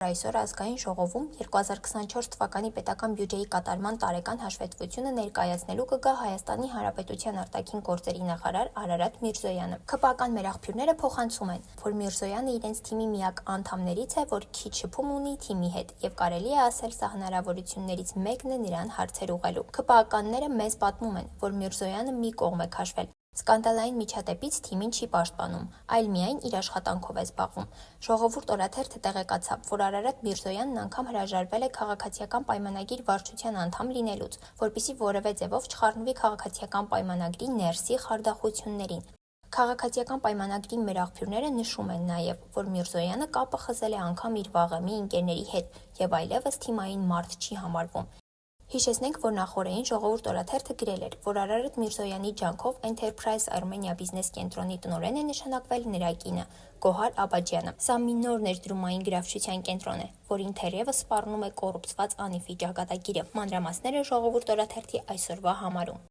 Այսօր ազգային ժողովում 2024 թվականի պետական բյուջեի կատարման տարեկան հաշվետվությունը ներկայացնելու կգա Հայաստանի Հանրապետության արտաքին գործերի նախարար Արարատ Միրզոյանը։ ՔՊԱ-կան մեր աղբյուրները փոխանցում են, որ Միրզոյանը իրենց թիմի միակ անդամներից է, որ քիչ շփում ունի թիմի հետ, եւ կարելի է ասել, սա հնարավորություններից մեկն է նրան հարցեր ուղղելու։ ՔՊԱ-կանները մեզ պատմում են, որ Միրզոյանը մի կողմ է քաշվել։ Սկանդալային միջադեպից թիմին չի պաշտպանում, այլ միայն իր աշխատանքով է զբաղվում։ Ժողովուրդ օրաթերթը տեղեկացավ, որ Արարատ Միրզոյանն անգամ հրաժարվել է քաղաքացիական պայմանագիր վարչության անդամ լինելուց, որպեսզի որևէ ձևով չխառնվի քաղաքացիական պայմանագրի ներսի խարդախություններին։ Քաղաքացիական պայմանագրի մեր աղբյուրները նշում են նաև, որ Միրզոյանը կապը խզել է անգամ իր վաղեմի ընկերների հետ եւ այլևս թիմային մարդ չի համարվում։ Հիշեցնենք, որ նախօրեին Ժողովուրդ օրաթերթը գրել էր, որ Արարատ Միրզոյանի ջանքով Enterprise Armenia բիզնես կենտրոնի տնօրեն է նշանակվել նրա կինը՝ Գոհար Աբաջյանը։ Սա մի նոր ներդրումային գրավչության կենտրոն է, որին թերևս սպառնում է կոռուպցված Անիֆի ճակատագիրը։ Մանրամասները Ժողովուրդ օրաթերթի այսօրվա համարում։